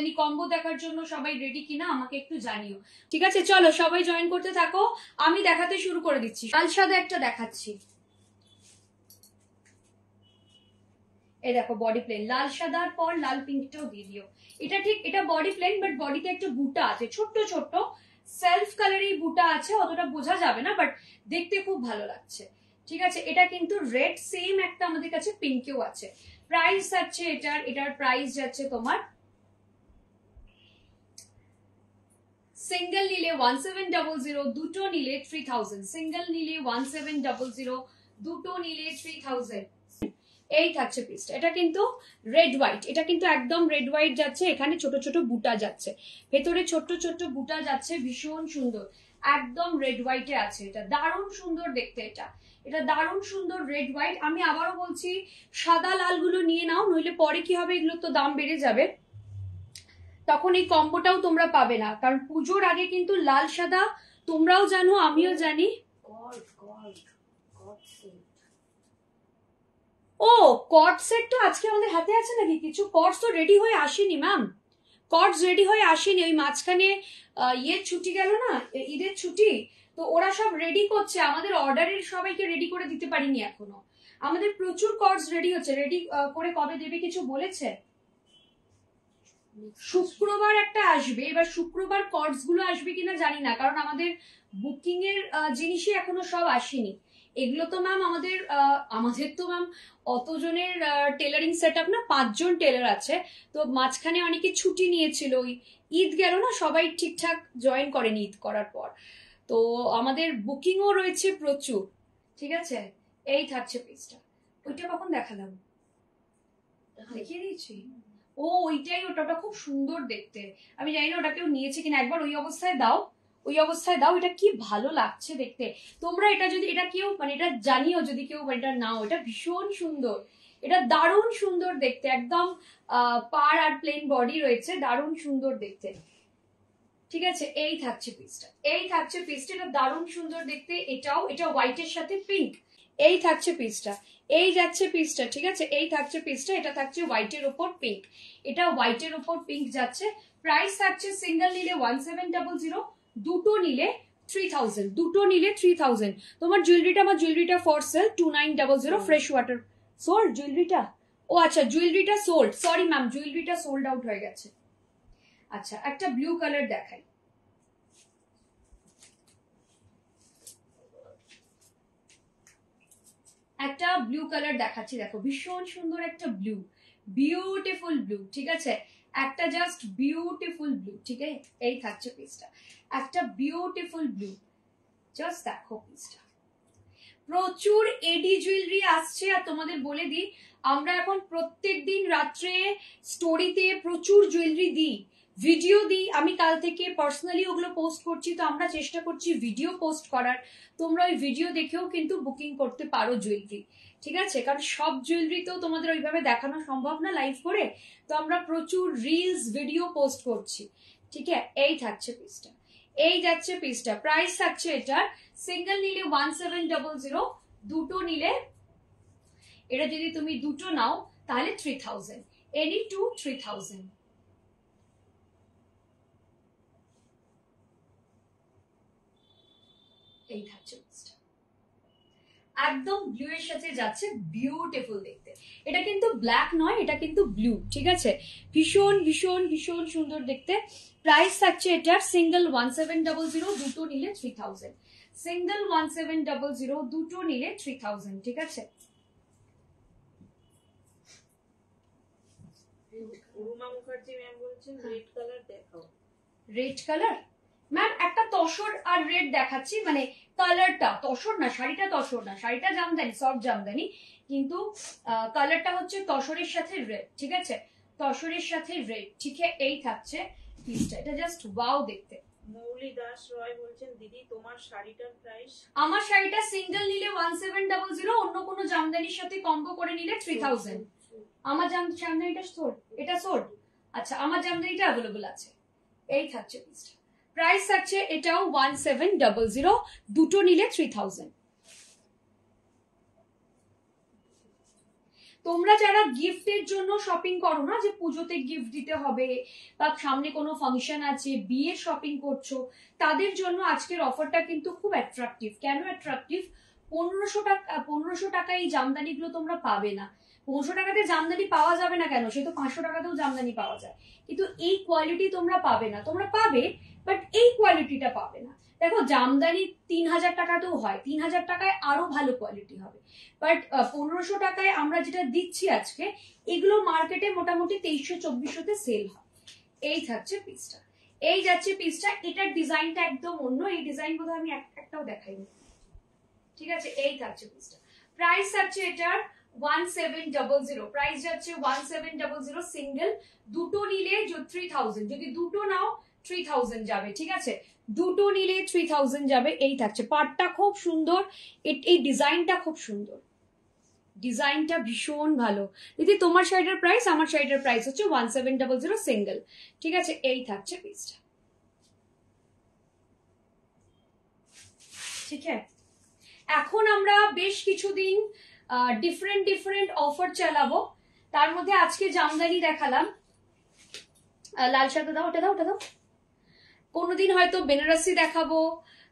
Jamdani combo দেখার জন্য সবাই রেডি কিনা আমাকে একটু জানিও। ঠিক আছে, চলো সবাই জয়েন করতে থাকো, আমি দেখাতে শুরু করে দিচ্ছি। লাল সাদা একটা দেখাচ্ছি, এই দেখো বডি প্লেন, লাল সাদার পর লাল পিঙ্কটাও দিয়ে দিও। এটা ঠিক, এটা বডি প্লেন বাট বডিতে একটা বুটা আছে, ছোট্ট ছোট্ট সেলফ কালারের বুটা আছে, অতটা বোঝা যাবে না বাট দেখতে খুব ভালো লাগছে। ঠিক আছে, এটা কিন্তু রেড, সেম একটা আমাদের কাছে পিঙ্কেও আছে। প্রাইস আছে এটার প্রাইস যাচ্ছে তোমার সিঙ্গেল নিলে 1700, দুটো নিলে 3000। সিঙ্গেল নিলে 1700, দুটো নিলে 3000। এই থাকছে পিসটা। এটা কিন্তু রেড হোয়াইট, এটা কিন্তু একদম রেড হোয়াইট যাচ্ছে, এখানে ছোট ছোট বুটা যাচ্ছে, ভেতরে ছোট্ট ছোট্ট বুটা যাচ্ছে, ভীষণ সুন্দর, একদম রেড হোয়াইটে আছে। এটা দারুণ সুন্দর দেখতে, এটা দারুণ সুন্দর রেড হোয়াইট। আমি আবারও বলছি সাদা লাল গুলো নিয়ে নাও, নইলে পরে কি হবে, এগুলো তো দাম বেড়ে যাবে, তখন এই কম্বোটাও তোমরা পাবে না, কারণ পুজোর আগে কিন্তু লাল সাদা তোমরাও জানো আমিও জানি। ও কট সেট তো আজকে আমাদের হাতে আছে নাকি? কিছু কটস তো রেডি হয়ে আসেনি ম্যাম, কটস রেডি হয়ে আসেনি, ওই মাঝখানে ইয়ের ছুটি গেল না, ঈদের ছুটি, তো ওরা সব রেডি করছে, আমাদের অর্ডারের সবাইকে রেডি করে দিতে পারিনি এখনো। আমাদের প্রচুর কটস রেডি হচ্ছে, রেডি করে কবে দেবে কিছু বলেছে? শুক্রবার একটা আসবে, এবার শুক্রবার কটস গুলো আসবে কিনা জানি না, কারণ আমাদের বুকিং এর জিনিসই এখনো সব আসেনি। এগুলো তো ম্যাম আমাদের তো ম্যাম অতজনের টেলারিং সেট আপ না, 5 জন টেলার আছে, তো মাঝখানে অনেকে ছুটি নিয়েছিল, ওই ঈদ গেল না, সবাই ঠিকঠাক জয়েন করেনি ঈদ করার পর, তো আমাদের বুকিংও রয়েছে প্রচুর। ঠিক আছে, এই থাকছে পিসটা। ওইটা কখন দেখালাম, দেখিয়ে দিয়েছি। ও ওইটাই, ওটা খুব সুন্দর দেখতে, আমি জানি না ওটা কেউ নিয়েছে কিনা, একবার ওই অবস্থায় দাও, ওই অবস্থায় দাও, এটা কি ভালো লাগছে দেখতে। তোমরা এটা যদি, এটা কেউ মানে এটা জানিও যদি কেউ এটা নাও, এটা ভীষণ সুন্দর, এটা দারুণ সুন্দর দেখতে, একদম পার আর প্লেন বডি রয়েছে, দারুণ সুন্দর দেখতে। ঠিক আছে, এই থাকছে পিসটা, এই থাকছে পিসটা, এটা দারুণ সুন্দর দেখতে, এটা হোয়াইটের সাথে পিঙ্ক। এই থাকছে পিসটা, এই যাচ্ছে পিসটা। ঠিক আছে, এই থাকছে পিসটা, এটা থাকছে হোয়াইটের ওপর পিঙ্ক, এটা হোয়াইটের ওপর পিঙ্ক যাচ্ছে। প্রাইস থাকছে সিঙ্গেল নিলে 1700, দুটো নিলে 3000, দুটো নিলে 3000। তোমার জুয়েলারিটা for sale 2900 fresh water sold জুয়েলারিটা। ও আচ্ছা, জুয়েলারিটা সোল্ড, সরি ম্যাম, জুয়েলারিটা সোল্ড আউট হয়ে গেছে। আচ্ছা, একটা ব্লু কালার দেখাই, একটা ব্লু কালার দেখাচ্ছি, দেখো ভীষণ সুন্দর একটা ব্লু, বিউটিফুল ব্লু। ঠিক আছে, একটা জাস্ট বিউটিফুল ব্লু। ঠিক আছে, এই থাকছে পিসটা, একটা বিউটিফুল ব্লু, জাস্ট দেখো পিসটা। প্রচুর এডি জুয়েলারি আসছে, আর তোমাদের বলে দিই আমরা এখন প্রত্যেকদিন রাত্রে স্টোরিতে প্রচুর জুয়েলারি দিই, ভিডিও দিই, আমি কাল থেকে পার্সোনালি ওগুলো পোস্ট করছি, তো আমরা চেষ্টা করছি ভিডিও পোস্ট করার, তোমরা ওই ভিডিও দেখেও কিন্তু বুকিং করতে পারো জুয়েলারি। ঠিক আছে, কারণ সব জুয়েলারি তো তোমাদের ওইভাবে দেখানো সম্ভব না লাইভ করে, তো আমরা প্রচুর রিলস ভিডিও পোস্ট করছি। ঠিক আছে, এই থাকছে পিসটা, এই যাচ্ছে পিসটা। প্রাইস থাকছে এটার সিঙ্গেল নিলে 1700, দুটো নিলে, এটা যদি তুমি দুটো নাও তাহলে 3000, এনি টু 3000। এই থাকছে পিসটা, একদম ব্লু এর সাথে যাচ্ছে, বিউটিফুল দেখতে। এটা কিন্তু ব্ল্যাক নয়, এটা কিন্তু ব্লু। ঠিক আছে, ভীষণ ভীষণ ভীষণ সুন্দর দেখতে। প্রাইস থাকছে এটার সিঙ্গেল 1700, দুটো নিলে 3000। সিঙ্গেল 1700, দুটো নিলে 3000। ঠিক আছে, রেড কালার ম্যাম, একটা তসর আর রেড দেখাচ্ছি, মানে কালারটা তসর না, শাড়িটা তসর না, শাড়িটা জামদানি, সফট জামদানি, কিন্তু কালারটা হচ্ছে তসরের সাথে রেড। ঠিক আছে, তসরের সাথে রেড। ঠিক আছে, এই থাকছে পিসটা, এটা জাস্ট ওয়াও দেখতে। মৌলি দাস রয় বলছেন দিদি তোমার শাড়িটার প্রাইস? আমার শাড়িটা সিঙ্গেল নিলে 1700, অন্য কোনো জামদানির সাথে কম্বো করে নিলে 3000। আমার জামদানিটা সোল্ড, এটা সোল্ড। আচ্ছা, আমার জামদানিটা অ্যাভেলেবল আছে। এই থাকছে পিসটা, প্রাইস থাকছে এটাও 1700, দুটো নিলে 3000। তোমরা যারা গিফটের জন্য শপিং করো না, যে পুজোতে গিফট দিতে হবে বা সামনে কোনো ফাংশন আছে, বিয়ের শপিং করছো, তাদের জন্য আজকের অফারটা কিন্তু খুব অ্যাট্রাকটিভ। কেন অ্যাট্রাকটিভ? 1500 টাকা এই জামদানিগুলো তোমরা পাবে না। 1500 টাকাতে জামদানি পাওয়া যাবে না কেন, সে তো 500 টাকাতেও জামদানি পাওয়া যায়, কিন্তু এই কোয়ালিটি তোমরা পাবে না। তোমরা পাবে, বাট এই কোয়ালিটিটা পাবে না। দেখো জামদানি 3000 টাকাতেও হয়, 3000 টাকায় আরো ভালো কোয়ালিটি হবে, বাট 1500 টাকায় আমরা যেটা দিচ্ছি আজকে, এগুলো মার্কেটে মোটামুটি 2300-2400-তে সেল হয়। এই থাকছে পিসটা, এই যাচ্ছে পিসটা। এটার ডিজাইনটা একদম অন্য, এই ডিজাইন বোধহয় আমি একটাও দেখাইনি। ঠিক আছে, এই থাকছে পিসটা। প্রাইস থাকছে এটার 1700, প্রাইস যাচ্ছে 1700 সিঙ্গেল। দুটো নিলে 3000, যদি দুটো নাও 3000 যাবে। ঠিক আছে, দুটো নিলে 3000 যাবে। এই থাকছে, পাটটা খুব সুন্দর, এই ডিজাইনটা খুব সুন্দর, ডিজাইনটা ভীষণ ভালো। দিদি তোমার শাড়িটার প্রাইস, আমার শাড়িটার প্রাইস হচ্ছে 1700 সিঙ্গেল। ঠিক আছে, এই থাকছে পিসটা। ঠিক আছে, এখন আমরা বেশ কিছুদিন ডিফারেন্ট অফার চালাবো। তার মধ্যে আজকে জামদানি দেখালাম, লাল শাড়িটা দাও, ওটা দাও, ওটা দাও। কোনোদিন হয়তো বেনারসি দেখাবো,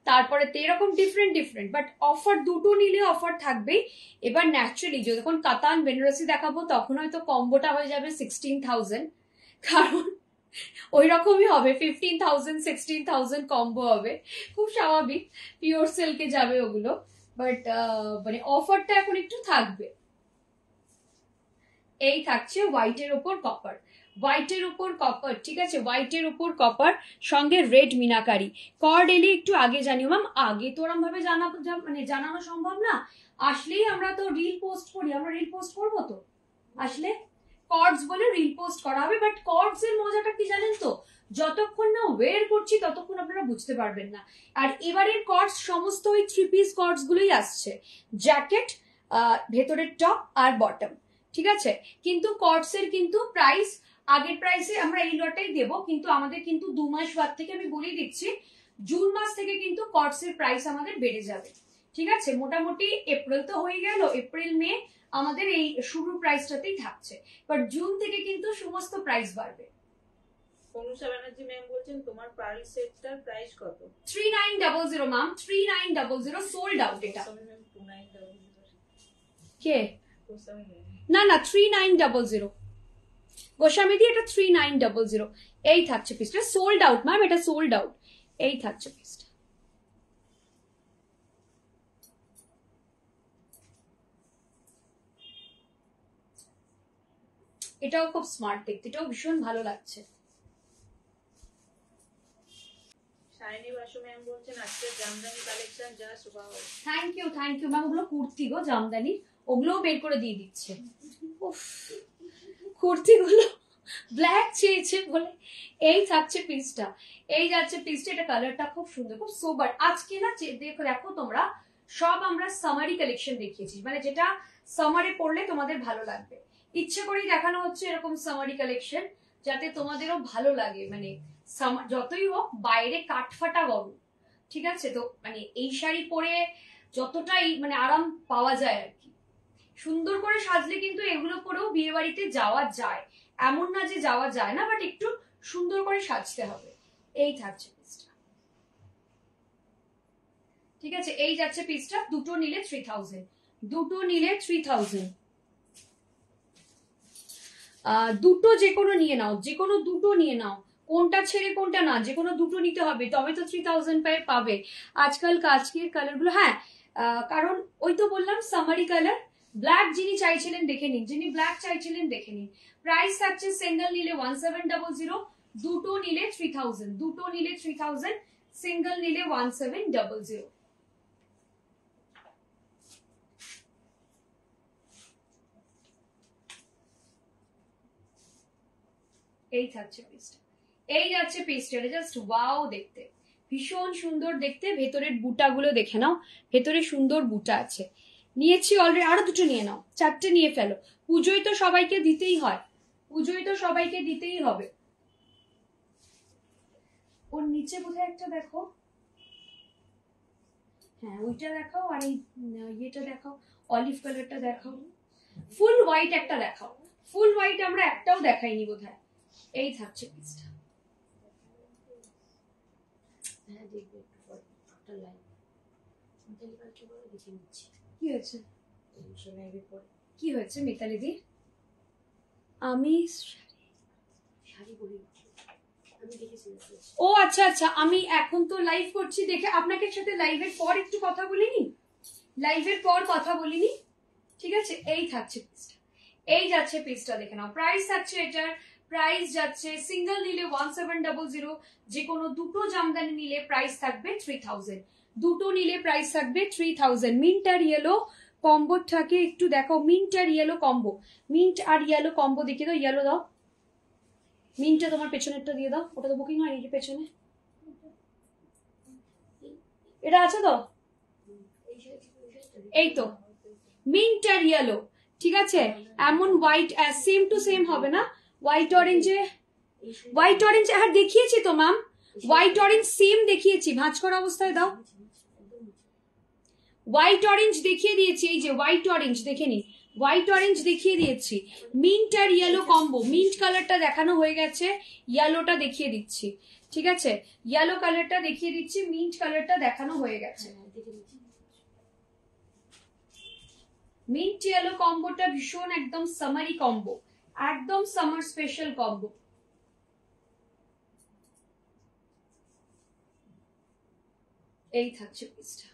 তারপরে তো এরকম ডিফারেন্ট, বাট অফার দুটো নিলে অফার থাকবেই। এবার ন্যাচারালি যখন কাতান বেনারসি দেখাবো তখন হয়তো কম্বোটা হয়ে যাবে 16000, কারণ ওই রকমই হবে, 15000 16000 কম্বো হবে, খুব স্বাভাবিক, পিওর সিল্কে যাবে ওগুলো। বাট মানে অফারটা এখন একটু থাকবে। এই থাকছে হোয়াইটের ওপর কপার, হোয়াইটের উপর কপার। ঠিক আছে, হোয়াইটের উপর কপার, সঙ্গে রেড মিনাকারি। কর্ড এলে একটু আগে জানিও ম্যাম, আগে তো ওরম ভাবে জানানো সম্ভব না। আসলেই আমরা তো রিল পোস্ট করি, আমরা রিল পোস্ট করবো তো, আসলে কর্ডস বলে রিল পোস্ট করা হবে। বাট কর্ডস এর মজাটা কি জানেন তো, যতক্ষণ না ওয়ের করছি ততক্ষণ আপনারা বুঝতে পারবেন না। আর এবারের কর্ডস সমস্ত ওই 3 পিস কর্ডস গুলোই আসছে, জ্যাকেট, ভেতরের টপ আর বটম। ঠিক আছে, কিন্তু কর্ডস এর কিন্তু প্রাইস আগের প্রাইসে আমরা এই লটাই দেবো, কিন্তু আমাদের কিন্তু 2 মাস বাদ থেকে, আমি বলে দিচ্ছি, জুন মাস থেকে কিন্তু কর্ডস এর প্রাইস আমাদের বেড়ে যাবে। ঠিক আছে, মোটামুটি এপ্রিল তো হয়ে গেল, এপ্রিল মে আমাদের এই শুরু প্রাইসটাতেই থাকছে, বাট জুন থেকে কিন্তু সমস্ত প্রাইস বাড়বে। অনুষা ব্যানার্জি ম্যাম বলছেন তোমার পার্ল সেটটার প্রাইস কত? 3900 ম্যাম, 3900 সোল্ড আউট। এটা কে? না 3900 গোস্বামী দি, এটা 3900। এই থাকছে পিসটা, সোল্ড আউট ম্যাম, এটা সোল্ড আউট। এই থাকছে পিসটা। এটাও খুব স্মার্ট দেখতে, এটাও ভীষণ ভালো লাগছে। শাইনি বাসু ম্যাম বলছেন আজকে Jamdani collection just wow. Thank you ma'am, ওগুলো কুর্তি গো জামদানি, ওগুলোও বের করে দিয়ে দিচ্ছে। উফ, কুর্তিগুলো ব্ল্যাক চেয়েছে বলে। এই থাকছে পিসটা, এই যাচ্ছে পিসটা। এটা কালারটা খুব সুন্দর, খুব সোবার। আজকে না দেখো তোমরা, সব আমরা সামারি কালেকশন দেখিয়েছি, মানে যেটা সামারে পড়লে তোমাদের ভালো লাগবে। ইচ্ছে করেই দেখানো হচ্ছে এরকম সামারি কালেকশন, যাতে তোমাদেরও ভালো লাগে। মানে যতই হোক বাইরে কাঠফাটা গরম, ঠিক আছে, তো মানে এই শাড়ি পরে যতটাই মানে আরাম পাওয়া যায় আর কি। সুন্দর করে সাজলে কিন্তু এগুলো পরেও বিয়ে বাড়িতে যাওয়া যায়, এমন না যে যাওয়া যায় না, বাট একটু সুন্দর করে সাজতে হবে। এই থাকছে পিসটা। ঠিক আছে, এই যাচ্ছে পিসটা। দুটো নিলে 3000, দুটো নিলে 3000। দুটো যে কোনো নিয়ে নাও, যে কোনো দুটো নিয়ে নাও, কোনটা ছেড়ে কোনটা না, যে কোনো দুটো নিতে হবে, তবে তো 3000 পাবে। আজকাল কাজকের কালার গুলো, হ্যাঁ, কারণ ওই তো বললাম সামারি কালার। ব্ল্যাক যিনি চাইছিলেন দেখে নিন, যিনি ব্ল্যাক চাইছিলেন দেখে নিন। প্রাইস থাকছে সিঙ্গেল নিলে 1700, দুটো নিলে 3000, দুটো নিলে 3000, সিঙ্গেল নিলে 1700। এই থাকছে পিসটা, এই যাচ্ছে পিসটা। জাস্ট ওয়াও দেখতে, ভীষণ সুন্দর দেখতে। ভেতরের বুটাগুলো দেখে নাও, ভেতরে সুন্দর বুটা আছে। নিয়েছি অলরেডি, আরো দুটো নিয়ে নাও, 4টে নিয়ে ফেলো। পুজোয় তো সবাইকে দিতেই হয়, পুজোয় তো সবাইকে দিতেই হবে। ওর নিচে বোধহয় একটা দেখো, হ্যাঁ ওইটা দেখাও, আর এই ইয়েটা দেখাও, অলিভ কালারটা দেখাও। ফুল হোয়াইট একটা দেখাও, ফুল হোয়াইট আমরা একটাও দেখাইনি বোধহয়। এই থাকছে পিসটা। হ্যাঁ দেখবে একটু পরে একটা লাইভ মিতালি কালকে বলে দেখে নিচ্ছি কি হয়েছে, সে লাইভে পরে কি হয়েছে মিতালি দি? আমি শাড়ি পরে আমি দেখেছি মেসেজ। ও আচ্ছা আচ্ছা, আমি এখন তো লাইভ করছি দেখে আপনাকে সাথে লাইভের পর একটু কথা বলিনি, লাইভের পর কথা বলিনি, ঠিক আছে। এই থাকছে পিসটা, এই যাচ্ছে পিসটা, দেখে নাও। প্রাইস থাকছে এটার, প্রাইস যাচ্ছে সিঙ্গেল নিলে 1700, যে কোনো দুটো জামদানি নিলে প্রাইস থাকবে 3000, দুটো নিলে প্রাইস থাকবে 3000। মিন্ট আর ইয়েলো কম্বোটাকে একটু দেখো, মিন্ট আর ইয়েলো কম্বো, মিন্ট আর ইয়েলো কম্বো দেখিয়ে দাও, ইয়েলো দাও, মিন্টটা তোমার পেছনেরটা দিয়ে দাও, ওটা তো বুকিং হয়নি যে পেছনে, এটা আছে তো, এই তো মিন্ট আর ইয়েলো, ঠিক আছে। এমন হোয়াইট সেম টু সেম হবে না, হোয়াইট অরেঞ্জে, হোয়াইট অরেঞ্জ হ্যাঁ দেখিয়েছি তো ম্যাম, হোয়াইট অরেঞ্জ সেম দেখিয়েছি, ভাঁজ করা অবস্থায় দাও, হোয়াইট অরেঞ্জ দেখিয়ে দিয়েছি, এই যে হোয়াইট অরেঞ্জ দেখে নি, হোয়াইট অরেঞ্জ দেখিয়ে দিয়েছি। মিন্ট আর ইয়েলো কম্বো, মিন্ট কালারটা দেখানো হয়ে গেছে, ইয়েলোটা দেখিয়ে দিচ্ছি, ঠিক আছে, ইয়েলো কালারটা দেখিয়ে দিচ্ছি, মিন্ট কালারটা দেখানো হয়ে গেছে। মিন্ট ইয়েলো কম্বোটা ভীষণ একদম সামারি কম্বো, একদম সামার স্পেশাল কম্বো। এই থাকছে পিসটা,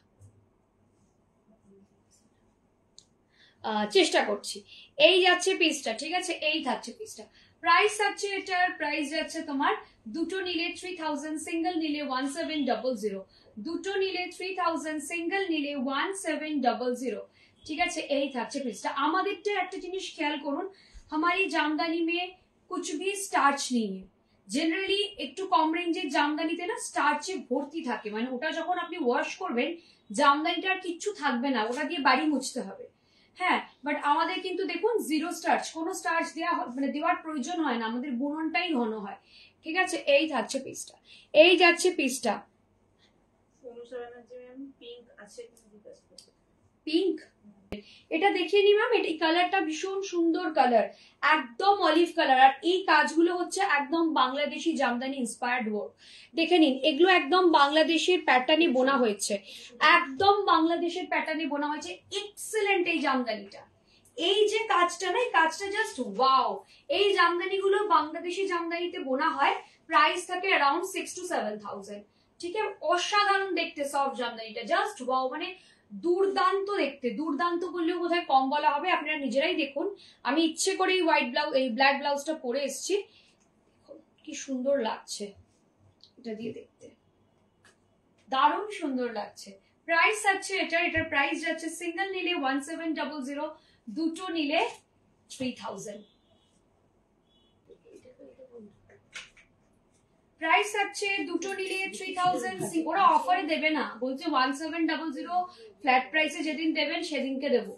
চেষ্টা করছি। এই যাচ্ছে পিসটা, ঠিক আছে, এই থাকছে পিসটা। প্রাইস আছে এটার, প্রাইস যাচ্ছে তোমার দুটো নিলে 3000, সিঙ্গেল নিলে 1700, দুটো নিলে 3000, সিঙ্গেল নিলে 1700, ঠিক আছে। এই থাকছে পিসটা। আমাদেরটা একটা জিনিস খেয়াল করুন, हमारी জামদানি में कुछ भी স্টার্চ नहीं है, জেনারেলি একটু কম রেঞ্জের জামদানিতে না স্টার্চে ভর্তি থাকে, মানে ওটা যখন আপনি ওয়াশ করবেন জামদানিটা আর কিচ্ছু থাকবে না, ওটা দিয়ে বাড়ি মুছতে হবে, হ্যাঁ। বাট আমাদের কিন্তু দেখুন জিরো স্টার্চ, কোনো স্টার্চ দেওয়া মানে দেওয়ার প্রয়োজন হয় না, আমাদের বুননটাই ঘন হয়, ঠিক আছে। এই থাকছে পিসটা, এই যাচ্ছে পিসটা। অনুষা ব্যানার্জি ম্যাম পিঙ্ক আছে কিনা জিজ্ঞাসা করছে। পিঙ্ক, এটা দেখিয়ে নি ম্যাম, এই কালারটা ভীষণ সুন্দর কালার, একদম অলিভ কালার, আর এই কাজগুলো হচ্ছে একদম বাংলাদেশি জামদানি ইন্সপায়ার্ড ওয়ার্ক, দেখে নিন এগুলো একদম বাংলাদেশের প্যাটার্নে বোনা হয়েছে, একদম বাংলাদেশের প্যাটার্নে বোনা হয়েছে, এক্সেলেন্ট এই জামদানিটা, এই যে কাজটা না, এই কাজটা জাস্ট ওয়াও। এই জামদানিগুলো বাংলাদেশি জামদানিতে বোনা হয়, প্রাইস থাকে অ্যারাউন্ড 6 to 7000, ঠিক আছে। অসাধারণ দেখতে সফট জামদানিটা, জাস্ট ওয়াও, মানে দুর্দান্ত দেখতে, দুর্দান্ত বললেও বোধহয় কম বলা হবে, আপনারা নিজেরাই দেখুন। আমি ইচ্ছে করে এই হোয়াইট ব্লাউজ, এই ব্ল্যাক ব্লাউজটা পরে এসেছি, কি সুন্দর লাগছে এটা দিয়ে দেখতে, দারুণ সুন্দর লাগছে। প্রাইস আছে এটার প্রাইস যাচ্ছে সিঙ্গেল নিলে 1700, দুটো নিলে 3000, প্রাইস আছে দুটো নিলে 3000। ওরা অফারে দেবে না, বলছে 1700 ফ্ল্যাট প্রাইসে যেদিন দেবেন সেদিনকে দেবো,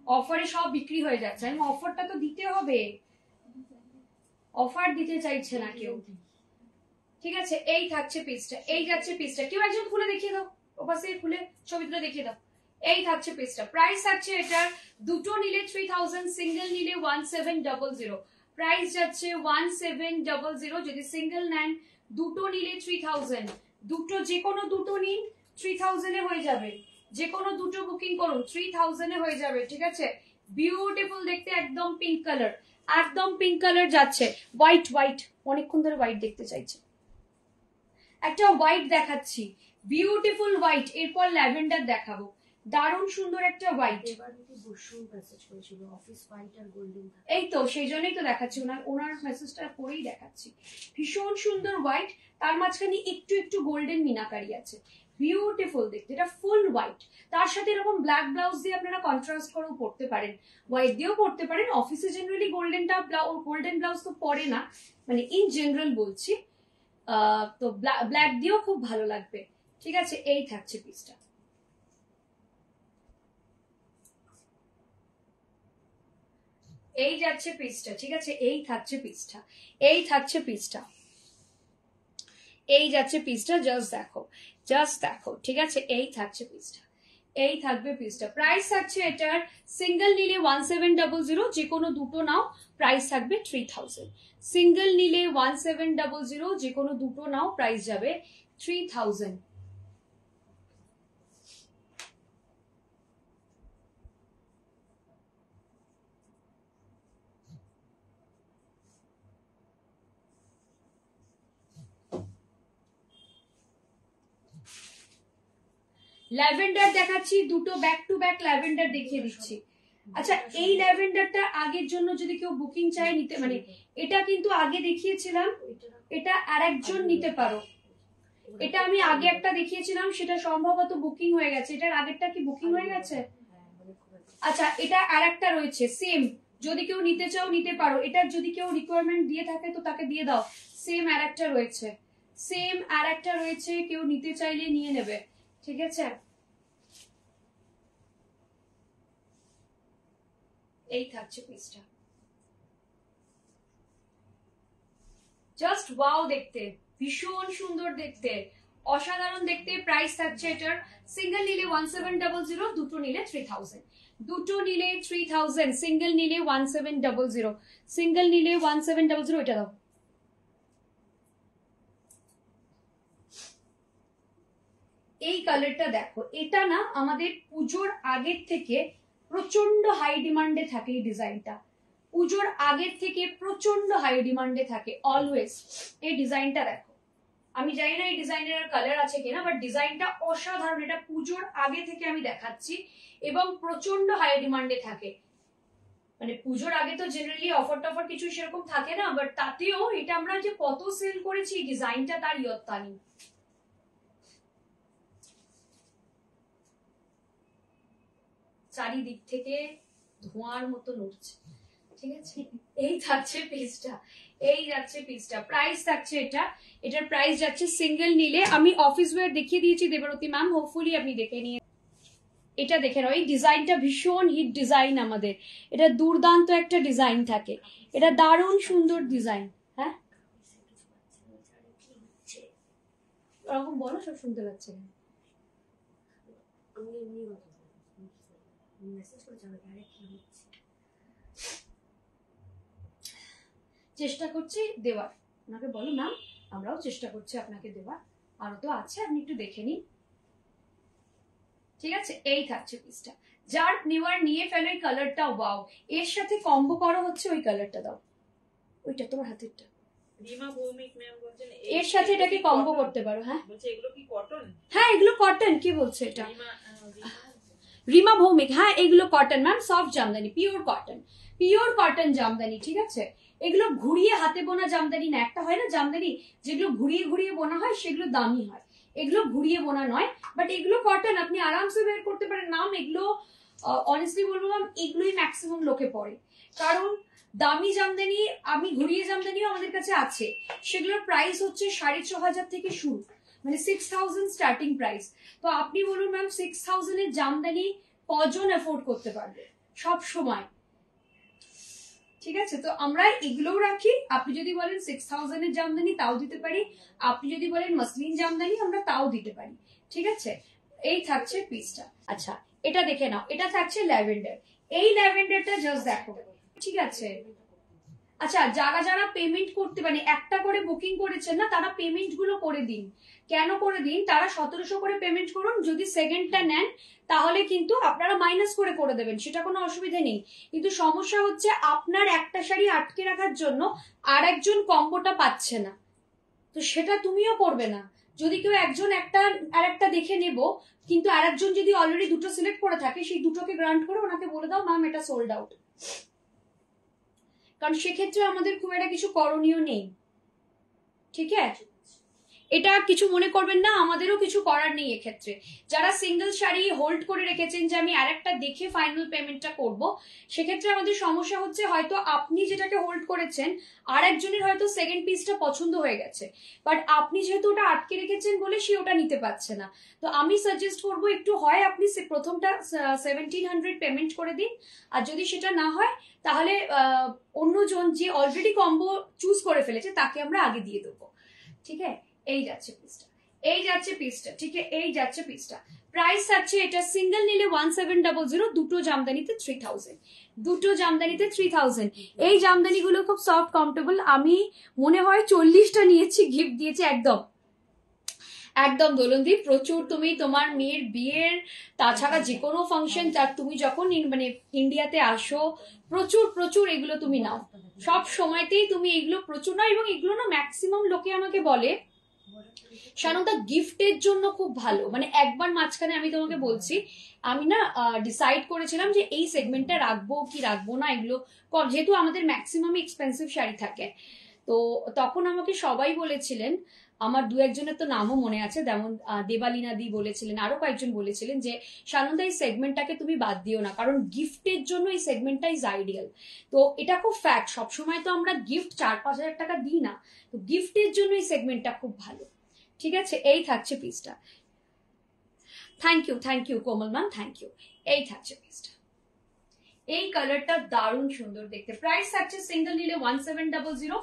অফারে সব বিক্রি হয়ে যাচ্ছে, আমি অফারটা তো দিতে হবে, অফার দিতে চাইছে না কেউ, ঠিক আছে। এই থাকছে পিসটা, এই যাচ্ছে পিসটা, কেউ একজন খুলে দেখিয়ে দাও, ওপাশে খুলে ছবিটা দেখিয়ে দাও। এই থাকছে পিসটা, প্রাইস আছে এটার দুটো নিলে 3000, সিঙ্গেল নিলে 1700, প্রাইস যাচ্ছে 1700, যদি সিঙ্গেল নেন দুটো নিলে 3000, দুটো যে কোনো দুটো নিন 3000 এ হয়ে যাবে, যে কোনো দুটো বুকিং করুন 3000 এ হয়ে যাবে, ঠিক আছে। বিউটিফুল দেখতে, একদম পিঙ্ক কালার, একদম পিঙ্ক কালার যাচ্ছে, হোয়াইট হোয়াইট, অনেকক্ষণ ধরে হোয়াইট দেখতে চাইছে, একটা হোয়াইট দেখাচ্ছি, বিউটিফুল হোয়াইট, এরপর ল্যাভেন্ডার দেখাবো, দারুণ সুন্দর একটা হোয়াইট। এবার নাকি বসুন মেসেজ করেছিল অফিস হোয়াইট আর গোল্ডেন, এই তো সেই জন্যই তো দেখাচ্ছি, ওনার মেসেজটা পরেই দেখাচ্ছি, ভীষণ সুন্দর হোয়াইট, তার মাঝখানে একটু একটু গোল্ডেন মিনাকারি আছে, বিউটিফুল দেখতে, এটা ফুল হোয়াইট, তার সাথে এরকম ব্ল্যাক ব্লাউজ দিয়ে আপনারা কন্ট্রাস্ট করেও পরতে পারেন, হোয়াইট দিয়েও পরতে পারেন, অফিসে জেনারেলি গোল্ডেন ব্লাউজ তো পরে না, মানে ইন জেনারেল বলছি, তো ব্ল্যাক দিয়েও খুব ভালো লাগবে, ঠিক আছে। এই থাকছে পিসটা, এই যাচ্ছে পিসটা, ঠিক আছে। এই থাকছে পিসটা, এই থাকছে পিসটা, এই যাচ্ছে পিসটা, জাস্ট দেখো, জাস্ট দেখো, ঠিক আছে। এই থাকছে পিসটা, এই থাকবে পিসটা। প্রাইস থাকছে এটার সিঙ্গেল নিলে 1700, যে কোনো দুটো নাও প্রাইস থাকবে 3000। সিঙ্গেল নিলে 1700, যে কোনো দুটো নাও প্রাইস যাবে 3000। ল্যাভেন্ডার দেখাচ্ছি, দুটো ব্যাক টু ব্যাক ল্যাভেন্ডার দেখিয়ে দিচ্ছি। আচ্ছা, এই ল্যাভেন্ডারটা আগের জন্য যদি কেউ বুকিং চায় নিতে, মানে এটা কিন্তু আগে দেখিয়েছিলাম, এটা আরেকজন নিতে পারো। এটা আমি আগে একটা দেখিয়েছিলাম, সেটা সম্ভবত বুকিং হয়ে গেছে। এটার আগেরটা কি বুকিং হয়ে গেছে? আচ্ছা, এটা আরেকটা রয়েছে সেম, যদি কেউ নিতে চাও নিতে পারো। এটার যদি কেউ রিকোয়ারমেন্ট দিয়ে থাকে তো তাকে দিয়ে দাও। সেম আরেকটা রয়েছে, সেম আরেকটা রয়েছে, কেউ নিতে চাইলে নিয়ে নেবে, ঠিক আছে? এই থাকছে পিসটা, জাস্ট ওয়াও দেখতে, ভীষণ সুন্দর দেখতে, অসাধারণ দেখতে। প্রাইস থাকছে এটার সিঙ্গেল নিলে 1700, দুটো নিলে 3000। দুটো নিলে 3000, সিঙ্গেল নিলে 1700, সিঙ্গেল নিলে 1700। এটা দাও। এই কালারটা দেখো, এটা না আমাদের পুজোর আগের থেকে প্রচন্ড হাই ডিমান্ডে থাকে। এই ডিজাইনটা পুজোর আগের থেকে প্রচন্ড হাই ডিমান্ডে থাকে অলওয়েজ। এই ডিজাইনটা দেখো, আমি জানি না এই ডিজাইনের আর কালার আছে কিনা, বাট ডিজাইনটা অসাধারণ। এটা পুজোর আগে থেকে আমি দেখাচ্ছি এবং প্রচন্ড হাই ডিমান্ডে থাকে। মানে পুজোর আগে তো জেনারেলি অফার টফার কিছু সেরকম থাকে না, বাট তাতেও এটা আমরা যে কত সেল করেছি এই ডিজাইনটা তার ইয়ত্তা নেই। চারিদিক থেকে ধোঁয়ার মতো নড়ছে, ঠিক আছে? এই থাকছে পিসটা, এই যাচ্ছে পিসটা। প্রাইস থাকছে এটার প্রাইস যাচ্ছে সিঙ্গেল নিলে, আমি অফিস ওয়্যার দেখিয়ে দিয়েছি দেবরতী ম্যাম, হোপফুলি আপনি দেখে নিয়ে। এটা দেখে নাও, এই ডিজাইনটা ভীষণ হিট ডিজাইন আমাদের। এটা দুর্দান্ত একটা ডিজাইন থাকে, এটা দারুণ সুন্দর ডিজাইন। হ্যাঁ, ওরকম বলো, সব শুনতে পাচ্ছে। চেষ্টা করছি দেওয়ার, ওনাকে বলো ম্যাম, আমরাও চেষ্টা করছি আপনাকে দেওয়ার, আরো তো আছে, আপনি একটু দেখে নিন, ঠিক আছে? এই থাকছে পিসটা, যার নেওয়ার নিয়ে ফেলো। এই কালারটা ওয়াও, এর সাথে কম্বো করো হচ্ছে ওই কালারটা দাও, ওইটা তোমার হাতেরটা। রিমা ভৌমিক ম্যাম বলছেন এর সাথে এটাকে কম্বো করতে পারো। হ্যাঁ বলছে এগুলো কি কটন? হ্যাঁ, এগুলো কটন। কি বলছে এটা? রিমা ভৌমিক, হ্যাঁ এগুলো cotton ma'am, soft Jamdani, pure cotton, pure cotton Jamdani, ঠিক আছে? এগুলো ঘুরিয়ে হাতে বোনা জামদানি না। একটা হয় না জামদানি যেগুলো ঘুরিয়ে ঘুরিয়ে বোনা হয়, সেগুলো দামি হয়, এগুলো ঘুরিয়ে বোনা নয়। বাট এগুলো কটন, আপনি আরামসে বের করতে পারেন নাম। এগুলো অনেস্টলি বলবো ম্যাম, এগুলোই ম্যাক্সিমাম লোকে পরে, কারণ দামি জামদানি, আমি ঘুরিয়ে জামদানিও আমাদের কাছে আছে, সেগুলোর প্রাইস হচ্ছে 6500 থেকে শুরু, মানে 6000 স্টার্টিং প্রাইস। তো আপনি বলুন ম্যাম, 6000 এর জামদানি কজন অ্যাফোর্ড করতে পারবে সব সময়, ঠিক আছে? তো আমরা এগুলোও রাখি। আপনি যদি বলেন 6000 এর জামদানি, তাও দিতে পারি। আপনি যদি বলেন মসলিন জামদানি, আমরা তাও দিতে পারি, ঠিক আছে? এই থাকছে পিসটা। আচ্ছা, এটা দেখে নাও, এটা থাকছে ল্যাভেন্ডার। এই ল্যাভেন্ডারটা জাস্ট দেখো, ঠিক আছে? আচ্ছা, যারা যারা পেমেন্ট করতে, মানে একটা করে বুকিং করেছেন না, তারা পেমেন্ট গুলো করে দিন। কেন করে দিন? তারা 1700 করে পেমেন্ট করুন। যদি সেকেন্ডটা নেন তাহলে কিন্তু আপনারা মাইনাস করে করে দেবেন, সেটা কোনো অসুবিধা নেই। কিন্তু সমস্যা হচ্ছে আপনার একটা শাড়ি আটকে রাখার জন্য আর একজন কম্বোটা পাচ্ছে না, তো সেটা তুমিও করবে না। যদি কেউ একজন একটা আর একটা দেখে নেব, কিন্তু আর একজন যদি অলরেডি দুটো সিলেক্ট করে থাকে, সেই দুটোকে গ্রান্ট করে ওনাকে বলে দাও ম্যাম এটা সোল্ড আউট, কারণ সেক্ষেত্রে আমাদের খুব একটা কিছু করণীয় নেই, ঠিক আছে? এটা কিছু মনে করবেন না, আমাদেরও কিছু করার নেই এক্ষেত্রে। যারা সিঙ্গেল শাড়ি হোল্ড করে রেখেছেন যে আমি আরেকটা দেখে ফাইনাল পেমেন্টটা করব, সেক্ষেত্রে আমাদের সমস্যা হচ্ছে, হয়তো আপনি যেটাকে হোল্ড করেছেন আর একজনের হয়তো সেকেন্ড পিসটা পছন্দ হয়ে গেছে, বাট আপনি যেহেতু ওটা আটকে রেখেছেন বলে সে ওটা নিতে পারছে না। তো আমি সাজেস্ট করবো, একটু হয় আপনি প্রথমটা 1700 পেমেন্ট করে দিন, আর যদি সেটা না হয় তাহলে অন্যজন যে অলরেডি কম্বো চুজ করে ফেলেছে তাকে আমরা আগে দিয়ে দেবো, ঠিক আছে? এই যাচ্ছে পিসটা, এই যাচ্ছে পিসটা, ঠিক আছে, এই যাচ্ছে পিসটা। প্রাইস আছে এটা সিঙ্গেল নিলে 1700, দুটো জামদানিতে 3000, দুটো জামদানিতে 3000। এই জামদানিগুলো খুব সফট কমফোর্টেবল। আমি মনে হয় 40টা নিয়েছি, গিফট দিয়েছি। একদম একদম দোলনদীপ, প্রচুর তুমি তোমার মেয়ের বিয়ের, তাছাড়া যে কোনো ফাংশন, তুমি যখন মানে ইন্ডিয়াতে আসো প্রচুর প্রচুর এগুলো তুমি নাও, সব সময়তেই তুমি এগুলো প্রচুর নাও। এবং এগুলো না ম্যাক্সিমাম লোকে আমাকে বলে সানুদা গিফটের জন্য খুব ভালো। মানে একবার মাঝখানে আমি তোমাকে বলছি, আমি না ডিসাইড করেছিলাম যে এই সেগমেন্টটা রাখবো কি রাখবো না, এগুলো যেহেতু আমাদের ম্যাক্সিমাম এক্সপেন্সিভ শাড়ি থাকে, তো তখন আমাকে সবাই বলেছিলেন, আমার দু একজনের তো নামও মনে আছে, যেমন দেবালিনা দি বলেছিলেন, আরো কয়েকজন বলেছিলেন যে সানন্দা এই সেগমেন্টটাকে তুমি বাদ দিও না, কারণ গিফটের জন্য এই সেগমেন্টটা ইজ আইডিয়াল। তো এটা খুব ফ্যাক্ট, সবসময় তো আমরা গিফট 4-5 হাজার টাকা দিই না, তো গিফটের জন্য এই সেগমেন্টটা খুব ভালো। ঠিক আছে, এই থাকছে পিসটা। Thank you Komal ma'am, thank you. এই থাকছে পিসটা, এই কালারটা দারুণ সুন্দর দেখতে। প্রাইস থাকছে সিঙ্গেল নিলে 1700,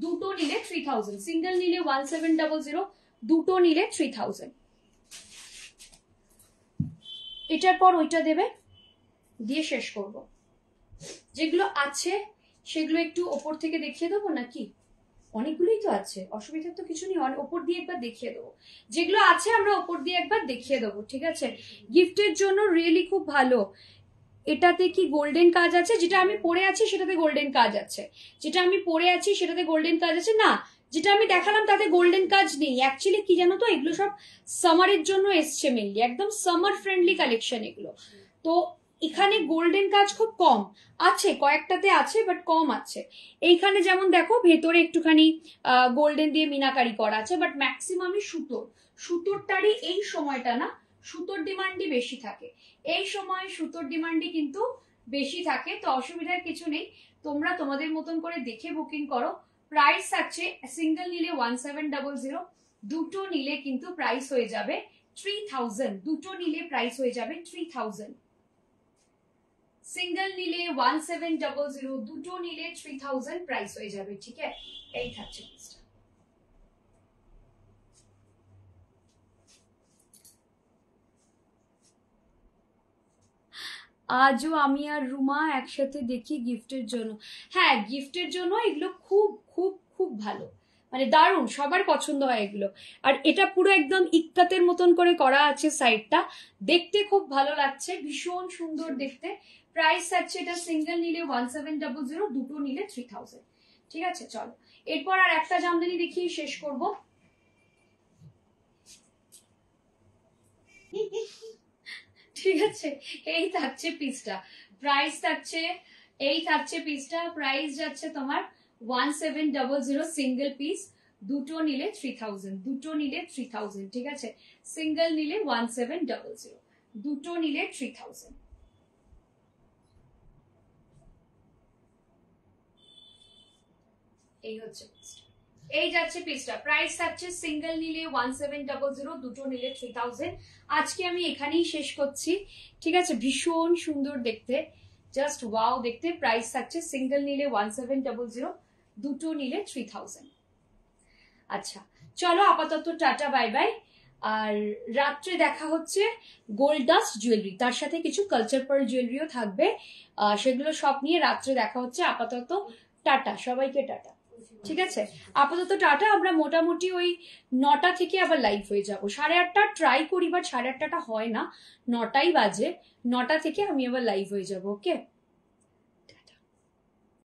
দুটো নিলে 3000। সিঙ্গেল নিলে 1700, দুটো নিলে 3000। এটার পর ওইটা দেবে, দিয়ে শেষ করব। যেগুলো আছে সেগুলো একটু ওপর থেকে দেখিয়ে দেবো নাকি? অনেকগুলোই তো আছে, অসুবিধার তো কিছু নেই, ওপর দিয়ে একবার দেখিয়ে দেবো। যেগুলো আছে আমরা ওপর দিয়ে একবার দেখিয়ে দেবো, ঠিক আছে? গিফটের জন্য রিয়েলি খুব ভালো। এটাতে কি গোল্ডেন কাজ আছে? যেটা আমি পরে আছি সেটাতে গোল্ডেন কাজ আছে, যেটা আমি পরে আছি সেটাতে গোল্ডেন কাজ আছে না, যেটা আমি দেখালাম তাতে গোল্ডেন কাজ নেই। অ্যাকচুয়ালি কি জানো তো, এগুলো সব সামারের জন্য এসছে মেনলি, একদম সামার ফ্রেন্ডলি কালেকশন এগুলো। তো এখানে গোল্ডেন কাজ খুব কম আছে, কয়েকটাতে আছে বাট কম আছে। এইখানে যেমন দেখো ভেতরে একটুখানি গোল্ডেন দিয়ে মিনাকারি করা আছে, বাট ম্যাক্সিমামই সুতোরটারই এই সময়টা না, সুতোর ডিমান্ডই বেশি থাকে। এই সময় সুতোর ডিমান্ডই কিন্তু বেশি থাকে, তো অসুবিধার কিছু নেই। তোমরা তোমাদের মতন করে দেখে বুকিং করো। প্রাইস আছে সিঙ্গেল নিলে 1700, দুটো নিলে কিন্তু প্রাইস হয়ে যাবে 3000। দুটো নিলে প্রাইস হয়ে যাবে 3000। সিঙ্গেল নিলে 1700, দুটো নিলে 3000 প্রাইস হয়ে যাবে। ঠিক আছে, এই থাকছে পিসটা। আজও আমি আর রুমা একসাথে দেখি গিফটের জন্য। হ্যাঁ, গিফটের জন্য এগুলো খুব খুব খুব ভালো, মানে দারুণ, সবার পছন্দ হয় এগুলো। আর এটা পুরো একদম ইক্কাতের মতন করে করা আছে, সাইডটা দেখতে খুব ভালো লাগছে, ভীষণ সুন্দর দেখতে। প্রাইস আছে এটা সিঙ্গেল নিলে 1700, দুটো নিলে 3000। ঠিক আছে, চলো এরপর আর একটা জামদানি দেখিয়ে শেষ করব। ঠিক আছে, এই থাকছে পিসটা। প্রাইস থাকছে, এই থাকছে পিসটা। প্রাইস যাচ্ছে তোমার 1700 সিঙ্গেল পিস, দুটো নিলে 3000, দুটো নিলে 3000। ঠিক আছে, সিঙ্গেল নিলে 1700, দুটো নিলে 3000। এই হচ্ছে পিসটা, এই যাচ্ছে পিসটা। প্রাইস থাকছে সিঙ্গেল নিলে 1700, দুটো নিলে 3000। আজকে আমি এখানেই শেষ করছি। ঠিক আছে, ভীষণ সুন্দর দেখতে, জাস্ট ওয়াও দেখতে। প্রাইস থাকছে সিঙ্গেল নিলে 1700, দুটো নিলে 3000। আচ্ছা চলো আপাতত টাটা বাই বাই। আর রাত্রে দেখা হচ্ছে গোল্ড ডাস্ট জুয়েলারি, তার সাথে কিছু কালচার পার্ল জুয়েলারিও থাকবে, সেগুলো সব নিয়ে রাত্রে দেখা হচ্ছে। আপাতত টাটা, সবাইকে টাটা। ঠিক আছে, আপাতত টাটা। আমরা মোটামুটি ওই 9টা থেকে আবার লাইভ হয়ে যাব। 8:30 ট্রাই করি, বাট 8:30টা হয় না, 9টাই বাজে। 9টা থেকে আমি আবার লাইভ হয়ে যাব। ওকে।